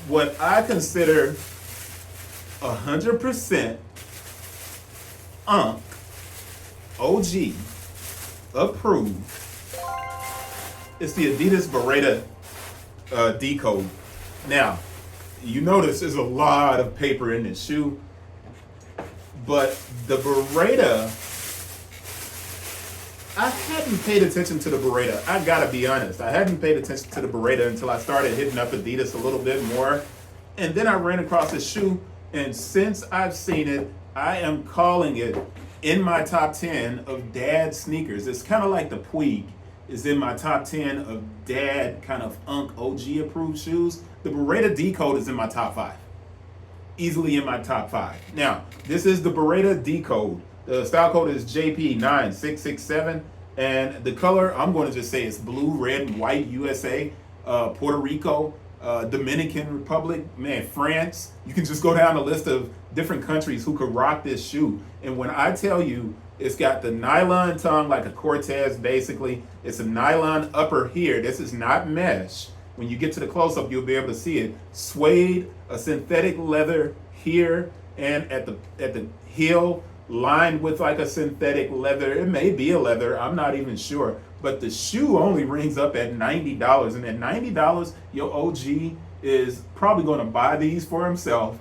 what I consider 100% Unc OG approved. It's the adidas Barreda Decode. Now, you notice there's a lot of paper in this shoe, but the Barreda, I hadn't paid attention to the Barreda. I gotta be honest. I hadn't paid attention to the Barreda until I started hitting up Adidas a little bit more. And then I ran across this shoe, and since I've seen it, I am calling it in my top 10 of dad sneakers. It's kind of like the Puig is in my top 10 of dad kind of Unc OG approved shoes. The Barreda Decode is in my top 5. Easily in my top 5. Now, this is the Barreda Decode. The style code is JP9667. And the color, I'm going to just say it's blue, red, and white, USA, Puerto Rico, Dominican Republic, man, France. You can just go down the list of different countries who could rock this shoe. And when I tell you, it's got the nylon tongue like a Cortez, basically. It's a nylon upper here. This is not mesh. When you get to the close-up, you'll be able to see it. Suede, a synthetic leather here, and at the heel, lined with like a synthetic leather. It may be a leather, I'm not even sure. But the shoe only rings up at $90. And at $90, your OG is probably going to buy these for himself.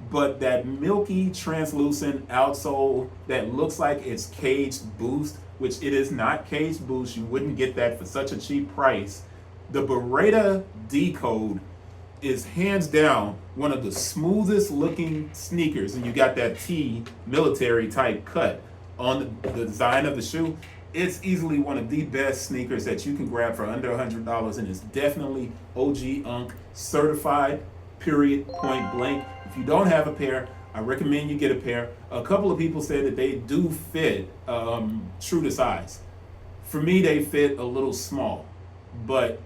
But that milky, translucent outsole that looks like it's caged boost, which it is not caged boost. You wouldn't get that for such a cheap price. The Barreda Decode is hands down one of the smoothest looking sneakers, and you got that T military type cut on the design of the shoe. It's easily one of the best sneakers that you can grab for under $100, and it's definitely OG Unc certified, period, point blank. If you don't have a pair, I recommend you get a pair. A couple of people said that they do fit true to size. For me, they fit a little small, but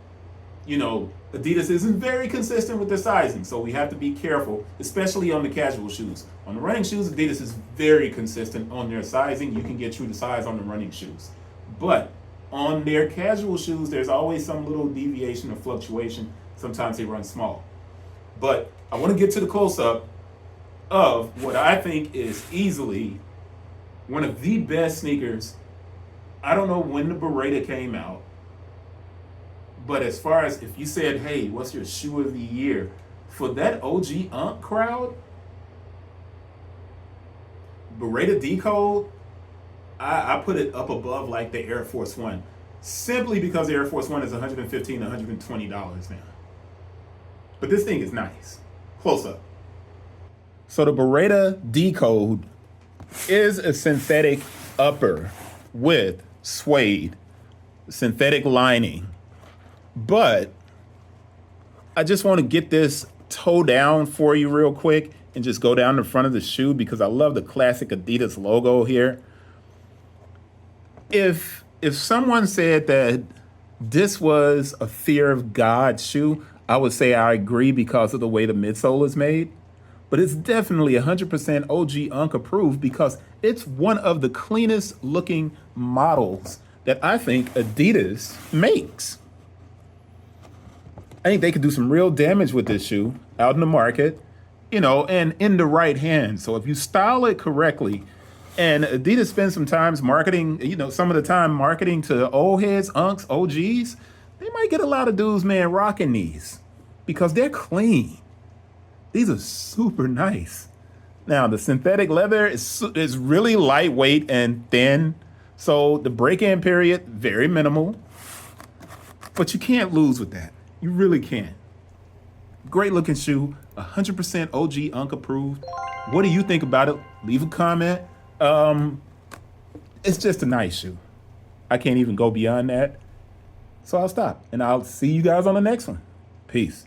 you know, Adidas isn't very consistent with their sizing, so we have to be careful, especially on the casual shoes. On the running shoes, Adidas is very consistent on their sizing. You can get true to size on the running shoes. But on their casual shoes, there's always some little deviation or fluctuation. Sometimes they run small. But I want to get to the close-up of what I think is easily one of the best sneakers. I don't know when the Barreda came out, but as far as if you said, hey, what's your shoe of the year? For that OG Unc crowd, Barreda Decode, I put it up above like the Air Force One, simply because the Air Force One is $115, $120 now. But this thing is nice. Close up. So the Barreda Decode is a synthetic upper with suede, synthetic lining. But I just want to get this toe down for you real quick and just go down the front of the shoe because I love the classic Adidas logo here. If someone said that this was a fear of God shoe, I would say I agree because of the way the midsole is made. But it's definitely 100% OG Unc approved because it's one of the cleanest looking models that I think Adidas makes. I think they could do some real damage with this shoe out in the market, you know, and in the right hands. So if you style it correctly, and Adidas spends some time marketing, you know, some of the time marketing to old heads, Uncs, OGs, they might get a lot of dudes, man, rocking these because they're clean. These are super nice. Now, the synthetic leather is really lightweight and thin. So the break-in period, very minimal. But you can't lose with that. You really can't. Great looking shoe, 100% OG Unc approved. What do you think about it? Leave a comment. It's just a nice shoe. I can't even go beyond that. So I'll stop and I'll see you guys on the next one. Peace.